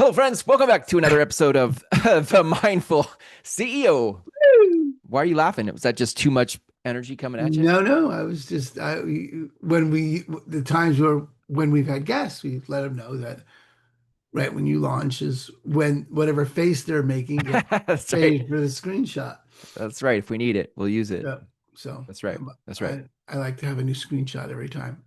Hello, friends. Welcome back to another episode of The Mindful CEO. Why are you laughing? Was that just too much energy coming at you? No, no. I was just when the times where when we've had guests, we let them know that right when you launch is when whatever face they're making gets That's right. saved for the screenshot. That's right. If we need it, we'll use it. Yeah. So That's right. That's right. I like to have a new screenshot every time.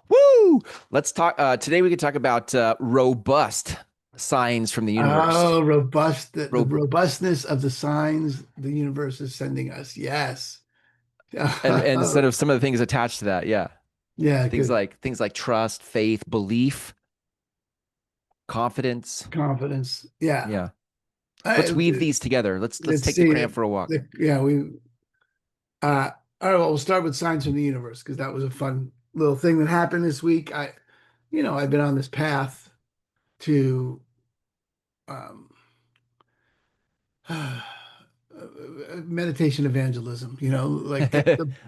Woo! Let's talk. Today we could talk about robust signs from the universe. Oh, robust the Ro- robustness of the signs the universe is sending us. Yes. and sort of some of the things attached to that. Yeah. Yeah, good Things like trust, faith, belief, confidence. confidence. Yeah. Yeah. I, Let's weave these together. Let's let's take the see. crayon for a walk. Yeah, we Uh, all right, well, we'll start with Signs from the Universe because that was a fun little thing that happened this week. I've been on this path to um, meditation evangelism, like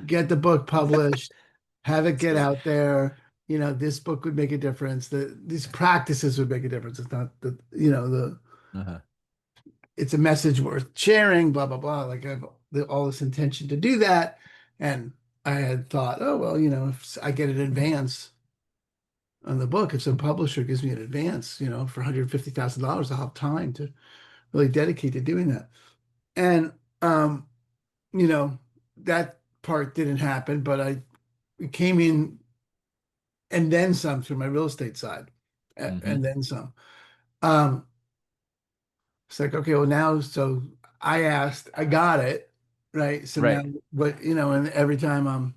get the book published, have it That's get great. out there. This book would make a difference. These practices would make a difference. It's not Uh-huh. it's a message worth sharing, blah, blah, blah. Like I have all this intention to do that. And I had thought, oh, well, if I get an advance on the book, if some publisher gives me an advance, for $150,000, I'll have time to really dedicate to doing that. And, you know, that part didn't happen, but I came in and then some through my real estate side Hmm. and then some. Um, It's like, okay, well now, so I asked, I got it, right? So now, Right. but and every time I'm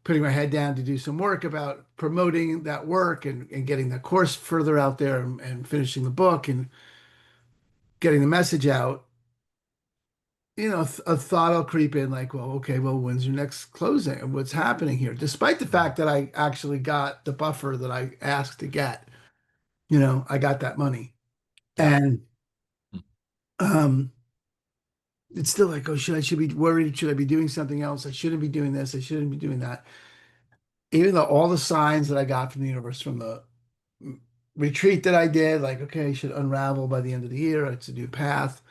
putting my head down to do some work about promoting that work and getting the course further out there and finishing the book and getting the message out, a thought will creep in like, well, okay, well, when's your next closing? What's happening here? Despite the fact that I actually got the buffer that I asked to get, I got that money. Yeah. And um it's still like, oh, should be worried. Should I be doing something else? I shouldn't be doing this. I shouldn't be doing that. Even though all the signs that I got from the universe from the retreat that I did, like, okay, I should unravel by the end of the year. It's a new path.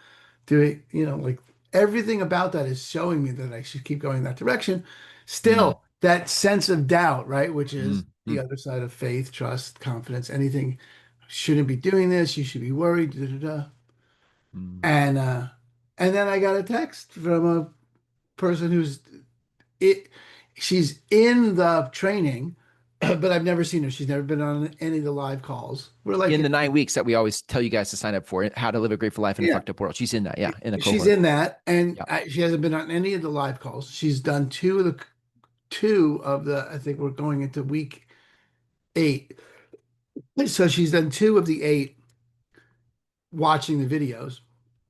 Do it, like everything about that is showing me that I should keep going that direction. Mm, Still, that sense of doubt, right? Which mm, is the mm, other side of faith, trust, confidence, anything. Shouldn't be doing this. You should be worried. Da, da, da. mm. And uh, and then I got a text from a person who's it she's in the training, but I've never seen her. She's never been on any of the live calls. We're like, In the 9 weeks that we always tell you guys to sign up for, how to live a grateful life in a yeah, fucked up world. She's in that. Yeah. In a she's cohort. in that, and Yeah. she hasn't been on any of the live calls. She's done two of the. I think we're going into week 8, so she's done 2 of the 8 watching the videos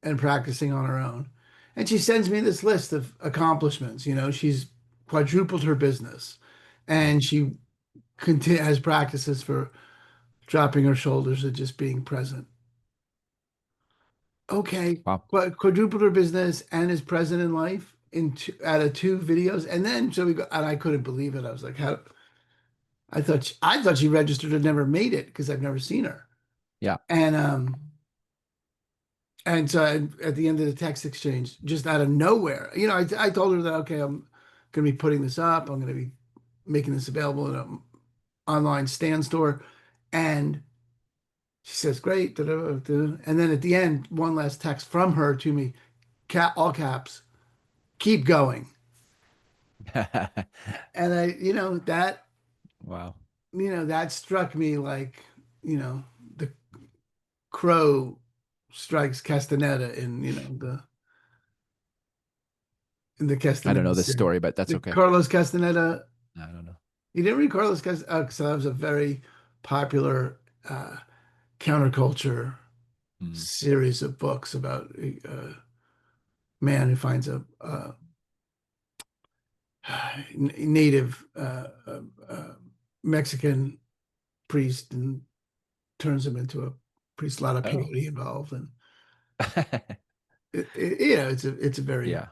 and practicing on her own. And she sends me this list of accomplishments. She's quadrupled her business, and she has practices for dropping her shoulders and just being present. Okay, Wow. but quadrupled her business and is present in life out of 2 videos, and then so we go, and I couldn't believe it. I was like, how? I thought she registered and never made it because I've never seen her. Yeah. And so at the end of the text exchange, just out of nowhere, I told her that okay, I'm going to be putting this up. I'm going to be making this available in an online stand store, and she says, great. Da, da, da, da. And then at the end, one last text from her to me, all caps, keep going. And Wow. that struck me like, the crow strikes Castaneda in the I don't Castaneda know this series. story, but that's The okay. Carlos Castaneda, I don't know. you didn't read Carlos Castaneda? So that was a very popular counterculture Mm. series of books about a man who finds a native Mexican priest and turns him into a priest. A lot of Oh. peyote involved, and it's a very Yeah.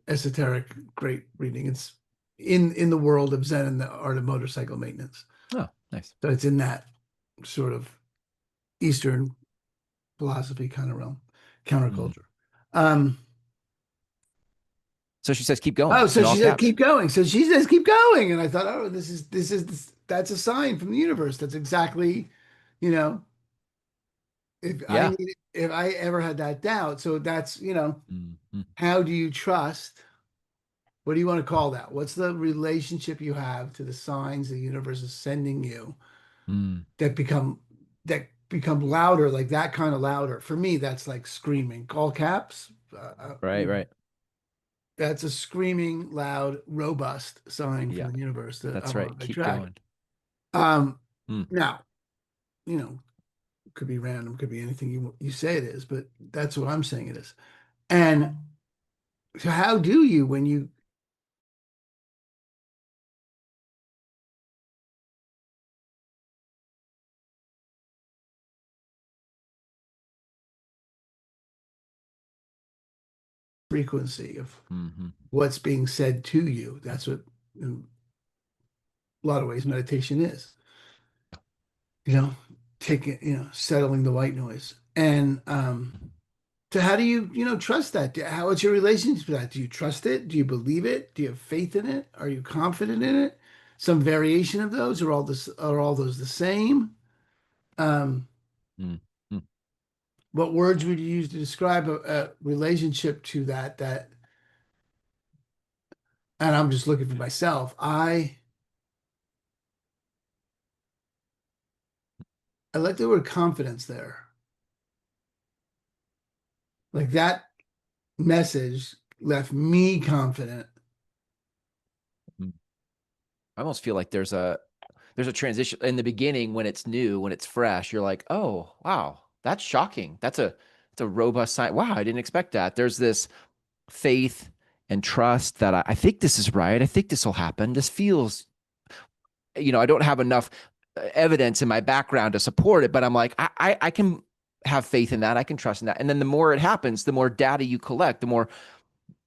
esoteric, great reading. It's in the world of Zen and the art of motorcycle maintenance. Oh, nice. So it's in that sort of Eastern philosophy kind of realm, Mm. counterculture. Um, So she says, keep going oh, so in she all said, caps. keep going. So she says, keep going. And I thought, oh, that's a sign from the universe. That's exactly, you know, Yeah. if I ever had that doubt. So that's, Mm, mm, how do you trust? What do you want to call that? What's the relationship you have to the signs the universe is sending you mm. that become louder, like that kind of louder? For me, that's like screaming, all caps. Right, right. That's a screaming, loud, robust sign from Yeah, the universe that I that's want right. to Keep attract. going. Um, Mm, Now, you know, could be random, could be anything you say it is, but that's what I'm saying it is. And so, how do you when you frequency of hmm what's being said to you? That's what, in a lot of ways, meditation is. You know, taking, settling the white noise. And so how do you, trust that? What's your relationship to that? Do you trust it? Do you believe it? Do you have faith in it? Are you confident in it? Some variation of those, are all those the same? Um, mm mm. what words would you use to describe a relationship to that, and I'm just looking for myself. I like the word confidence there. Like that message left me confident. Mm. I almost feel like there's a transition in the beginning when it's new, when it's fresh. You're like, oh wow, that's shocking. That's a robust sign. Wow, I didn't expect that. There's this faith and trust that I think this is right. I think this will happen. This feels, I don't have enough evidence in my background to support it, but I'm like, I can have faith in that. I can trust in that. And then the more it happens, the more data you collect, the more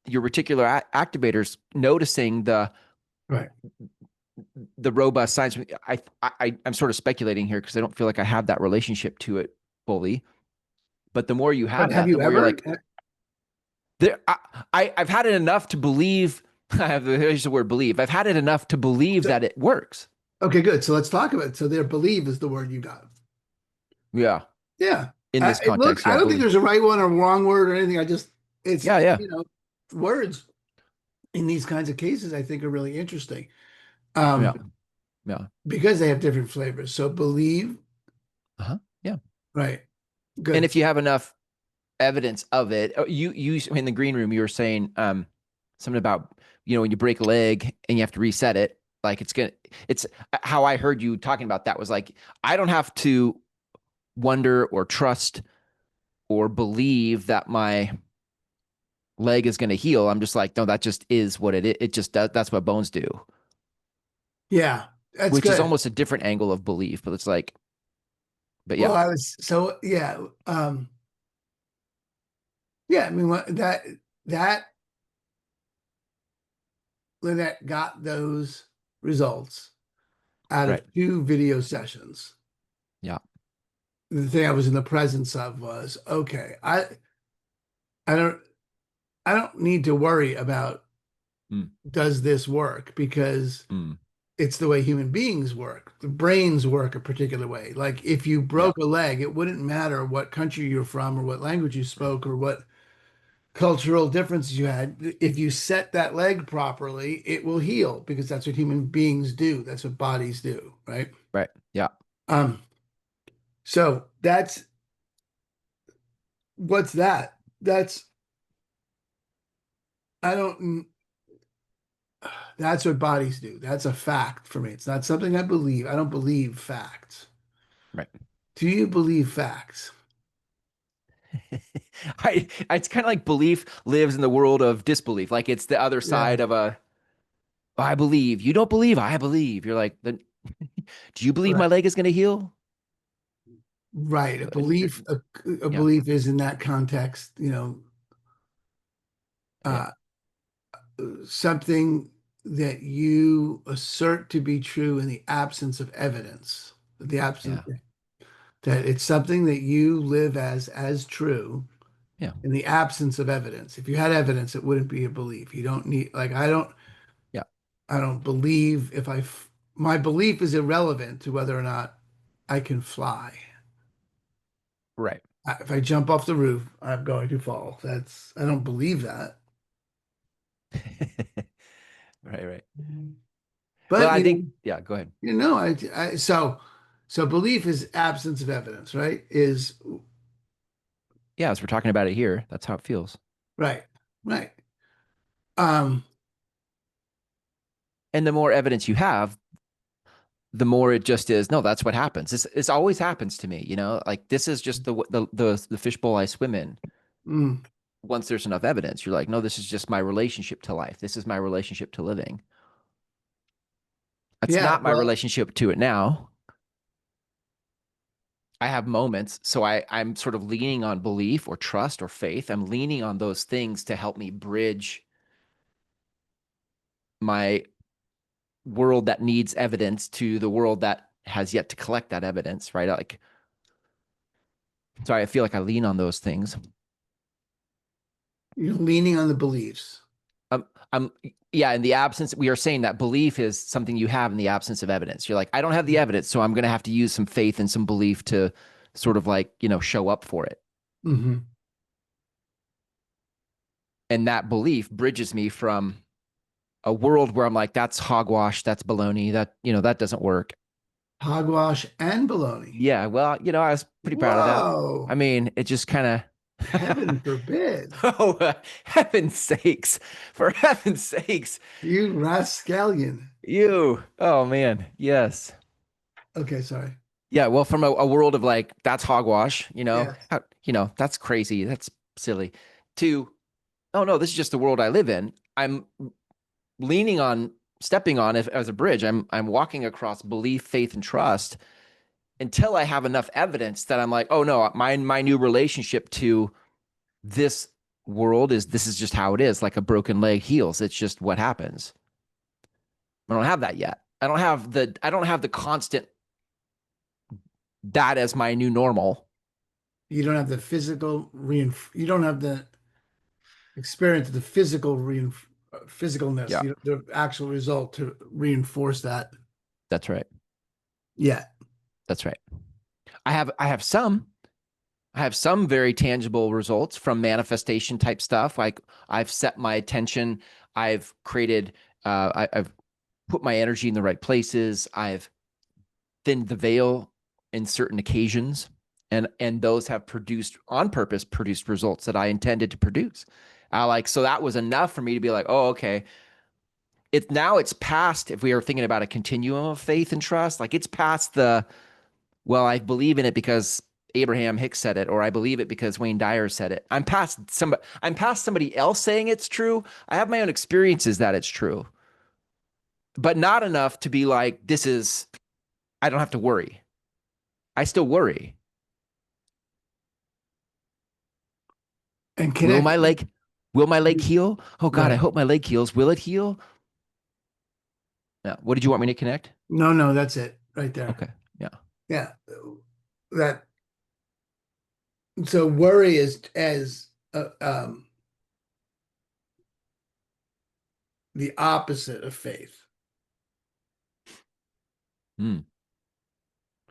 your reticular activators noticing Right. the robust signs. I'm sort of speculating here because I don't feel like I have that relationship to it fully. But the more you But have have that, the you more you're ever? like, there. I've had it enough to believe. I have the word believe. I've had it enough to believe So, that it works. okay, good. So let's talk about it. So their believe is the word you got. Yeah, Yeah. in this Look, context, I yeah, don't think believe. there's a right one or wrong word or anything. It's, Yeah, yeah, words in these kinds of cases, I think are really interesting. yeah, Um, yeah. because they have different flavors. So believe, Uh-huh. Yeah. right. And Good. if you have enough evidence of it, you in the green room, you were saying something about when you break a leg and you have to reset it. Like it's how I heard you talking about that was like I don't have to wonder or trust or believe that my leg is going to heal. I'm just like, no, that just is what it is. It just does. That's what bones do, Yeah, that's which is good. almost a different angle of belief. But it's like, but Well, yeah, yeah. Yeah, I mean, that Lynette got those results out of right. two video sessions. Yeah, The thing I was in the presence of was, okay, I don't I don't need to worry about mm, does this work because mm, it's the way human beings work. The brains work a particular way. Like if you yeah, broke a leg, it wouldn't matter what country you're from or what language you spoke or what cultural differences you had. If you set that leg properly, it will heal because that's what human beings do. That's what bodies do, right? right. Yeah, Um, so what's that? I don't, that's what bodies do. That's a fact for me. It's not something I believe. I don't believe facts. right. Do you believe facts? It's kind of like belief lives in the world of disbelief. Like it's the other Yeah, side of I believe. You don't believe, I believe. You're like, then do you believe right. my leg is going to heal? Right. And A yeah, belief is in that context, yeah, uh, something that you assert to be true in the absence of evidence. The absence, yeah. that it's something that you live as true Yeah. in the absence of evidence. If you had evidence, it wouldn't be a belief. You don't need, like, Yeah. I don't believe if my belief is irrelevant to whether or not I can fly. Right. If I jump off the roof, I'm going to fall. I don't believe that. Right, right. Well, But I think, yeah, go ahead. so belief is absence of evidence, right? Is Yeah, as we're talking about it here, that's how it feels. right, right. Um, And the more evidence you have, the more it just is, no, that's what happens. This always happens to me, like this is just the fishbowl I swim in. mm, Once there's enough evidence, you're like, no, this is just my relationship to life. This is my relationship to living. It's yeah, not my well, relationship to it now. I have moments. So I'm sort of leaning on belief or trust or faith. I'm leaning on those things to help me bridge my world that needs evidence to the world that has yet to collect that evidence, right? Like, so I feel like I lean on those things. you're leaning on the beliefs. I'm yeah, in the absence, we are saying that belief is something you have in the absence of evidence. You're like, I don't have the evidence, so I'm going to have to use some faith and some belief to sort of like, show up for it. Hmm. And that belief bridges me from a world where I'm like, that's hogwash, that's baloney, that doesn't work. Hogwash and baloney. Yeah, well, I was pretty proud of that. I Whoa, mean, it just kind of heaven forbid. oh, heaven's sakes, for heaven's sakes, You rascallion. oh man, yes. Okay, sorry. Yeah, well, from a world of like, that's hogwash, Yes. that's crazy, that's silly, to, oh no, this is just the world I live in. I'm leaning on, stepping on it as a bridge. I'm walking across belief, faith, and trust until I have enough evidence that I'm like, oh no, my new relationship to this world is this is just how it is, like a broken leg heals. It's just what happens. I don't have that yet. I don't have the constant that as my new normal. You don't have the you don't have the experience of the physicalness, Yeah, the actual result to reinforce that. that's right. Yeah. That's right. I have some very tangible results from manifestation type stuff. Like I've set my attention, I've created, I've put my energy in the right places. I've thinned the veil in certain occasions, and those have produced on purpose produced results that I intended to produce. So that was enough for me to be like, oh, okay. It's past, if we are thinking about a continuum of faith and trust, like it's past the, well, I believe in it because Abraham Hicks said it, or I believe it because Wayne Dyer said it. I'm past somebody else saying it's true. I have my own experiences that it's true, but not enough to be like, I don't have to worry. I still worry. And Will connect. my leg will my leg heal? Oh God, I Right. hope my leg heals. Will it heal? Yeah. What did you want me to connect? No, no, that's it right there. Okay. Yeah. Yeah. That so worry is as the opposite of faith. Mm,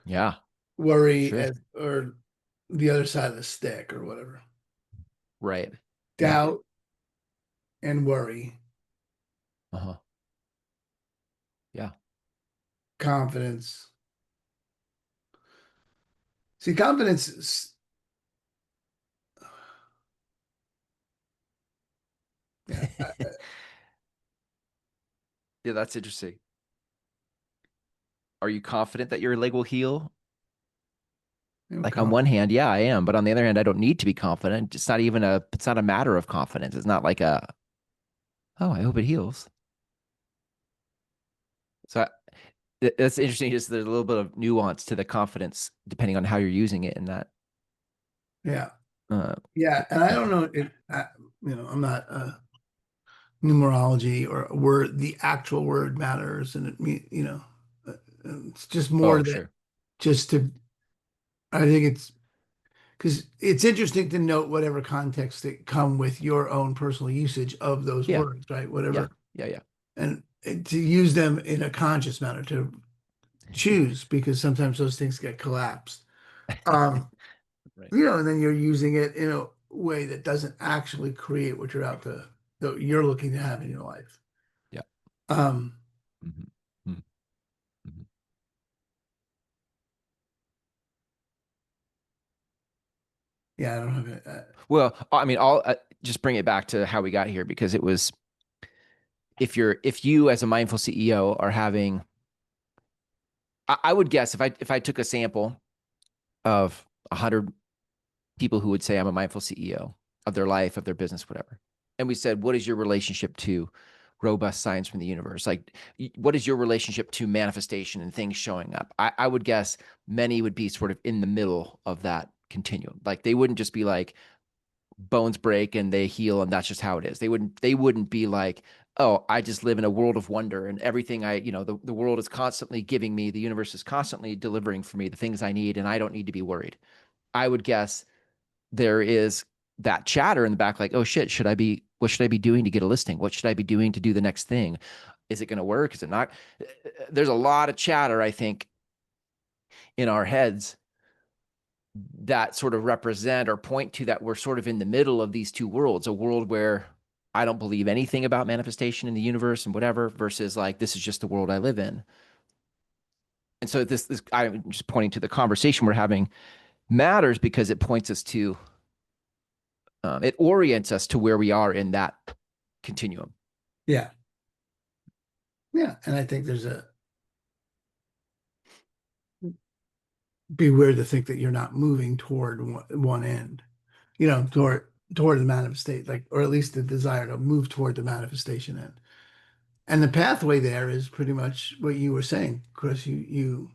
yeah. Worry Sure. as or the other side of the stick or whatever. Right. Yeah. Doubt and worry, Uh-huh. Yeah. confidence. See, confidence yeah, Yeah, that's interesting. Are you confident that your leg will heal? I'm Like on one confident. hand, yeah, I am, but on the other hand, I don't need to be confident. It's not a matter of confidence. It's not like oh, I hope it heals. So that's interesting. Just there's a little bit of nuance to the confidence depending on how you're using it in that. Yeah. Uh, Yeah. And I yeah. don't know I'm not numerology or a word, the actual word matters. And it mean, it's just more Oh, that sure. just to I think it's because it's interesting to note whatever context that come with your own personal usage of those Yeah, words, right? yeah, Whatever, yeah, yeah. and to use them in a conscious manner to choose because sometimes those things get collapsed. Um, Right. and then you're using it in a way that doesn't actually create what that you're looking to have in your life. Yeah. Um, Hmm. Hmm. Hmm. yeah, I don't have it. Well, I mean, I'll just bring it back to how we got here because it was if you as a mindful CEO are having, I would guess if I took a sample of 100 people who would say I'm a mindful CEO of their life, of their business, whatever. And we said, what is your relationship to robust science from the universe? Like, what is your relationship to manifestation and things showing up? I would guess many would be sort of in the middle of that continuum. Like, they wouldn't just be like bones break and they heal and that's just how it is. They wouldn't be like, oh, I just live in a world of wonder and everything the world is constantly giving me, the universe is constantly delivering for me the things I need and I don't need to be worried. I would guess there is that chatter in the back, like, oh shit, what should I be doing to get a listing? What should I be doing to do the next thing? Is it going to work? Is it not? There's a lot of chatter, I think, in our heads that sort of represent or point to that we're sort of in the middle of these two worlds, a world where I don't believe anything about manifestation in the universe and whatever, versus like, this is just the world I live in. And so this I'm just pointing to the conversation we're having matters because it points us to it orients us to where we are in that continuum. Yeah, yeah, and I think there's a be weird to think that you're not moving toward one end, toward the manifestation, like, or at least the desire to move toward the manifestation end. And the pathway there is pretty much what you were saying, Chris. You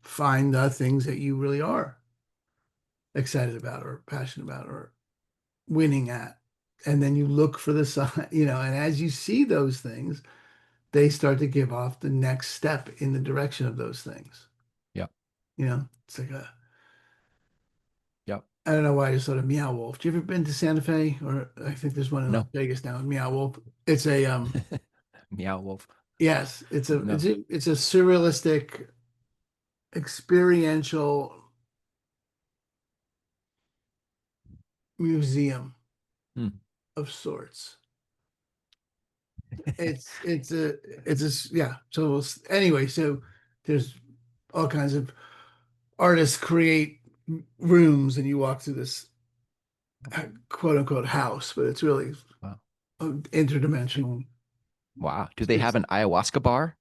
find the things that you really are excited about or passionate about or winning at. And then you look for the sign, and as you see those things, they start to give off the next step in the direction of those things. Yeah. It's like Yeah. I don't know why I just thought of Meow Wolf. Do you ever been to Santa Fe? Or I think there's one in Las No. Vegas now, Meow Wolf. It's a Meow wolf. yes, No. it's a surrealistic experiential museum Hmm. of sorts. It's a yeah. So anyway, so there's all kinds of artists create rooms, and you walk through this quote unquote house, but it's really Wow. interdimensional. Wow. Do they have It's an ayahuasca bar?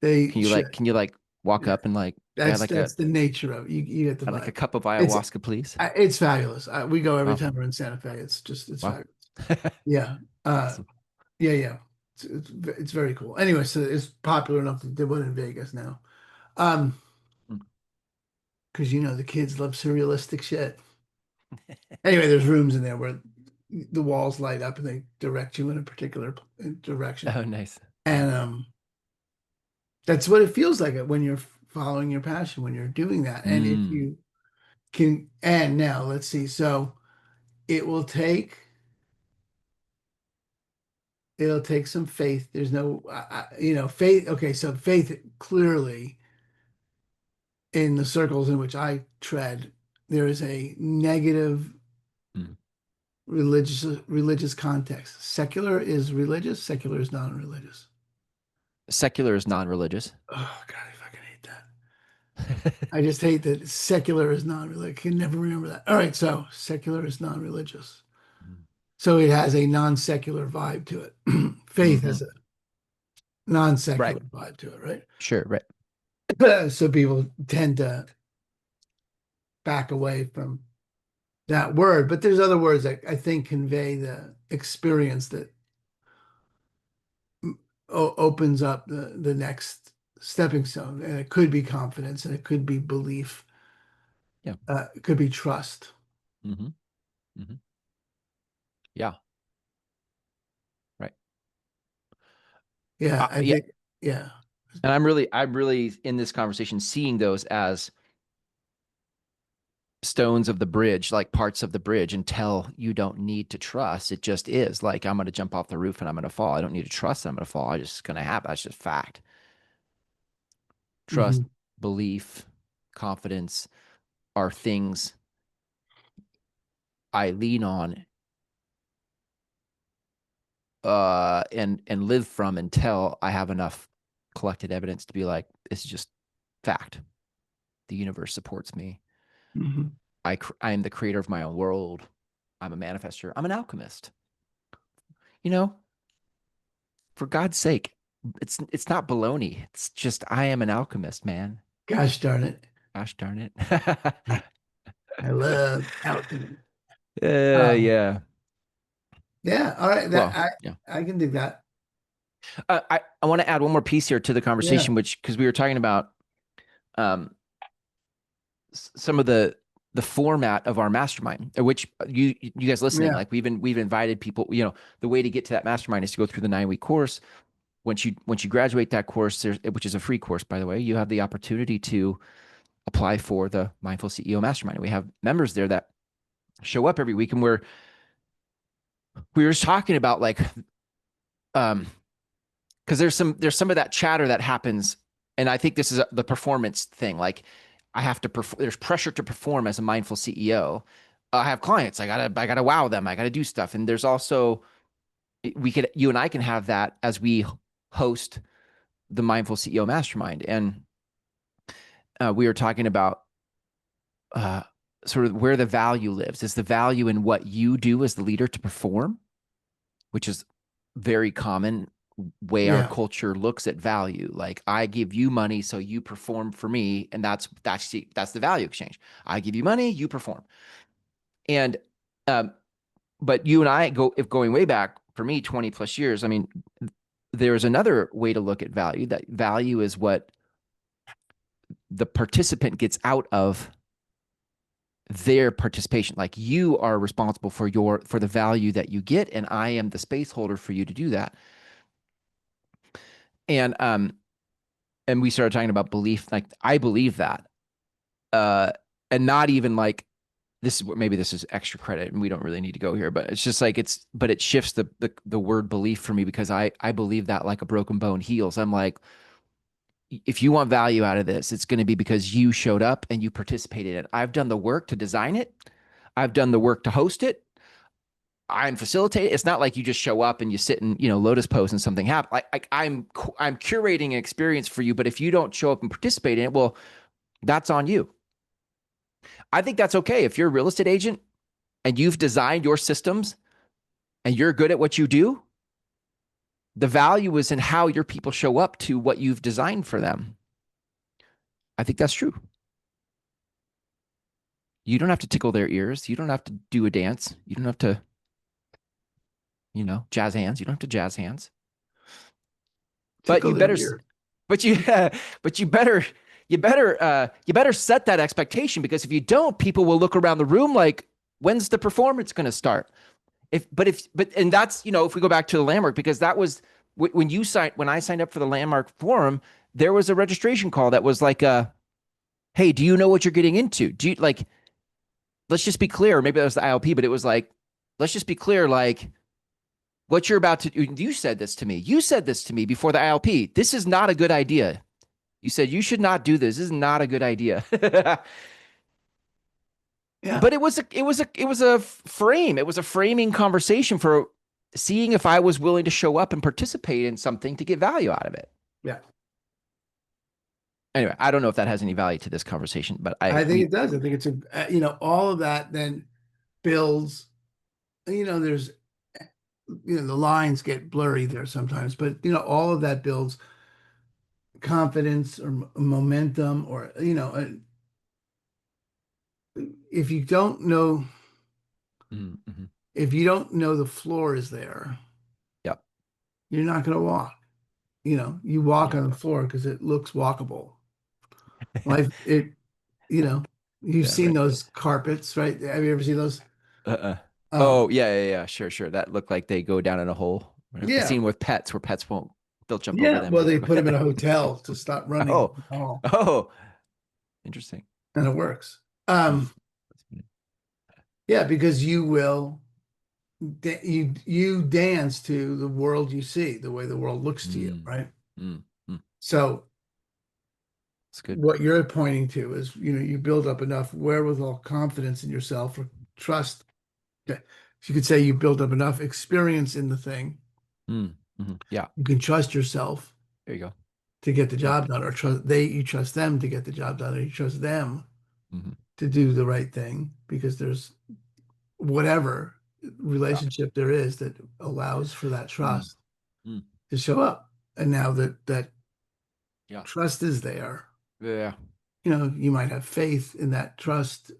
they Can you should like can you like walk yeah. up and like I That's that's the nature of it. You get the like a vibe. cup of It's ayahuasca, please? it's fabulous. We go every Wow. time we're in Santa Fe. It's Wow. fabulous. Yeah. Awesome. Yeah, yeah. It's very cool. Anyway, so it's popular enough that they one in Vegas now. Um, Hmm. because the kids love surrealistic shit. Anyway, there's rooms in there where the walls light up and they direct you in a particular direction. Oh, nice. Yeah. And that's what it feels like when you're following your passion, when you're doing that. And if Mm. you can, and now let's see. So it will take it'll take some faith. There's no, faith. Okay, so faith clearly in the circles in which I tread, there is a negative Mm. religious context. Secular is religious, secular is non-religious. Secular is non-religious. Oh God, I fucking hate that. I just hate that secular is non-religious. I can never remember that. All right, so secular is non-religious. So it has a non-secular vibe to it. Faith Mm-hmm. has a Right. non-secular vibe to it, Sure. Right. right? So people tend to back away from that word, but there's other words that I think convey the experience that opens up the next stepping stone. And it could be confidence, and it could be belief, Yeah. it could be trust. Mm-hmm. Mm-hmm. Yeah. Right. Yeah, I Yeah. think, yeah. And I'm really in this conversation seeing those as stones of the bridge, like parts of the bridge, until you don't need to trust. It just is like, I'm going to jump off the roof and I'm going to fall. I don't need to trust that I'm going to fall. I just going to happen. That's just fact. Trust, Hmm. belief, confidence are things I lean on and live from until I have enough collected evidence to be like, this is just fact. The universe supports me. Hmm. I am the creator of my own world. I'm a manifester. I'm an alchemist. You know, for God's sake, it's not baloney. It's just I am an alchemist, man. Gosh darn it. Gosh darn it. I love alchemy. Um, Yeah. yeah, all right. That Well, yeah. I can do that. I want to add one more piece here to the Yeah. conversation, which because we were talking about um, some of the format of our mastermind, which you guys listening, Yeah. like we've invited people. You know, the way to get to that mastermind is to go through the 9-week course. Once you graduate that course, which is a free course, by the way, you have the opportunity to apply for the Mindful CEO Mastermind. We have members there that show up every week, and we were just talking about like um because there's some of that chatter that happens, and I think this is the performance thing. Like I have to perform. There's pressure to perform as a mindful CEO. I have clients. I gotta wow them. I gotta do stuff, and there's also you and I can have that as we host the Mindful CEO Mastermind, and we were talking about uh, sort of where the value lives. Is the value in what you do as the leader to perform, which is very common way our Yeah. culture looks at value. Like I give you money, so you perform for me, and that's the value exchange. I give you money, you perform. And um, but you and I go if going way back for me 20 plus years. I mean, there's another way to look at value. That value is what the participant gets out of their participation. Like you are responsible for the value that you get, and I am the space holder for you to do that. And we started talking about belief. Like I believe that, uh, and not even like this is what maybe this is extra credit, and we don't really need to go here. But it's just like but it shifts the word belief for me because I believe that like a broken bone heals. I'm like, if you want value out of this, it's going to be because you showed up and you participated in it. I've done the work to design it. I've done the work to host it. I'm facilitating. It's not like you just show up and you sit in, lotus pose and something happens. I'm curating an experience for you, but if you don't show up and participate in it, well, that's on you. I think that's okay. If you're a real estate agent and you've designed your systems and you're good at what you do, the value is in how your people show up to what you've designed for them. I think that's true. You don't have to tickle their ears. You don't have to do a dance. You don't have to, jazz hands. You don't have to jazz hands. But Tickle you their better, ear. but you, but you better set that expectation because if you don't, people will look around the room like, when's the performance going to start? And that's, if we go back to the landmark, because that was when I signed up for the landmark forum, there was a registration call that was like, hey, do you know what you're getting into? Do you like, let's just be clear. Maybe that was the ILP, but it was like, let's just be clear. Like, what you're about to do. You said this to me. You said this to me before the ILP. This is not a good idea. You said you should not do this. This is not a good idea. Yeah. But it was a frame. It was a framing conversation for seeing if I was willing to show up and participate in something to get value out of it. Yeah. Anyway, I don't know if that has any value to this conversation, but I think it does. I think it's all of that then builds, there's, the lines get blurry there sometimes, but, all of that builds confidence or momentum or, if you don't know, mm-hmm. if you don't know the floor is there, Yep. you're not going to walk. You walk Yeah. on the floor because it looks walkable. Life, you know, you've Yeah. seen Right. those carpets, right? Have you ever seen those? Uh-uh. Oh, Um, yeah. Sure. That looked like they go down in a hole. The yeah, scene with pets where pets won't, they'll jump over yeah. them. Well, And they put them in a hotel to stop running. oh, Oh, oh, interesting. and it works. Hmm. Um, Yeah, because you dance to the world you see, the way the world looks to you, Mm, right? mm, mm. So That's good. what you're pointing to is, you build up enough wherewithal, confidence in yourself, or trust. Okay. You could say you build up enough experience in the thing. Mm, yeah. You can trust yourself There you go. to get the Yeah. job done, or you trust them to get the job done, or you trust them Hmm. to do the right thing because there's whatever Yeah. relationship there is that allows for that Mm, trust mm, to show up. And now that yeah. trust is there, Yeah. you might have faith in that trust,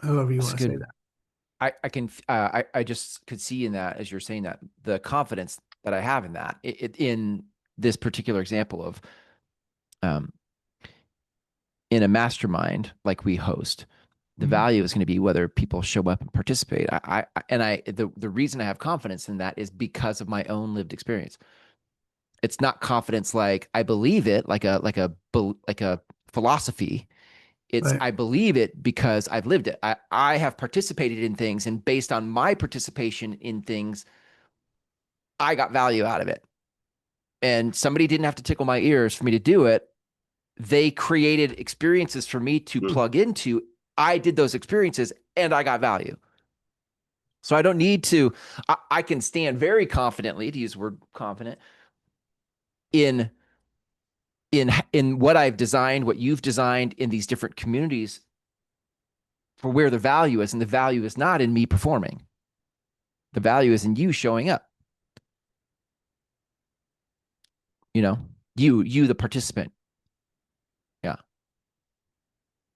however you That's want to say good. that. I can I just could see in that as you're saying that the confidence that I have in that in this particular example of um in a mastermind like we host, the Mhm. value is going to be whether people show up and participate. The reason I have confidence in that is because of my own lived experience. It's not confidence like I believe it, like a philosophy. It's Right. I believe it because I've lived it. I have participated in things, and based on my participation in things, I got value out of it. And somebody didn't have to tickle my ears for me to do it. They created experiences for me to Hmm. plug into. I did those experiences and I got value. So I don't need to, I can stand very confidently, to use the word confident, in in what I've designed, what you've designed in these different communities for where the value is. And the value is not in me performing. The value is in you showing up, you know, you the participant. Yeah.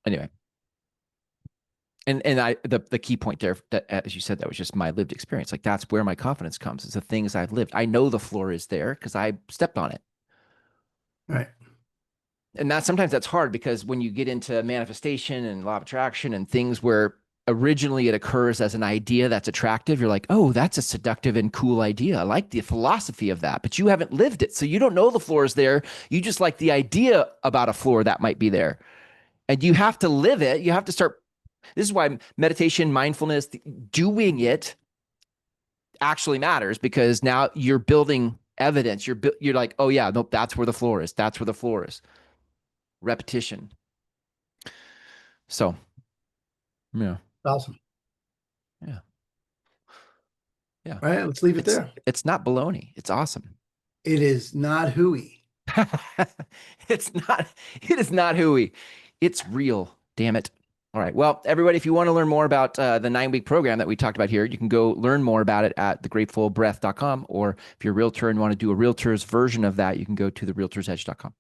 Anyway. And the key point there that as you said that was just my lived experience. Like that's where my confidence comes. Is the things I've lived. I know the floor is there because I stepped on it. Right. And that sometimes that's hard because when you get into manifestation and law of attraction and things where originally it occurs as an idea that's attractive, you're like, oh, that's a seductive and cool idea. I like the philosophy of that, but you haven't lived it. So you don't know the floor is there. You just like the idea about a floor that might be there. And you have to live it. You have to start. This is why meditation, mindfulness, doing it actually matters because now you're building evidence. You're like, oh yeah, nope, that's where the floor is. That's where the floor is. Repetition. So yeah, Awesome. yeah, yeah. All right. Let's leave it It's there. it's not baloney. It's awesome. It is not hooey. it's not. It is not hooey. It's real. Damn it. All right. Well, everybody, if you want to learn more about the 9-week program that we talked about here, you can go learn more about it at thegratefulbreath.com. Or if you're a realtor and want to do a realtor's version of that, you can go to therealtorsedge.com.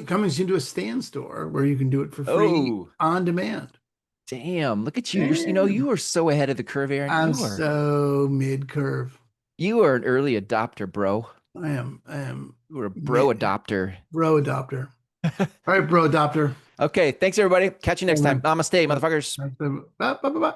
Coming soon to a stand store where you can do it for free Oh, on demand. damn. Look at you. Damn. You are so ahead of the curve, Aaron. I'm so mid curve. You are an early adopter, bro. I am You are a bro mid adopter. bro adopter. All right, bro adopter. Okay. Thanks, everybody. Catch you Hey, next time. man. Namaste, Bye. motherfuckers. Bye. Bye. Bye. Bye.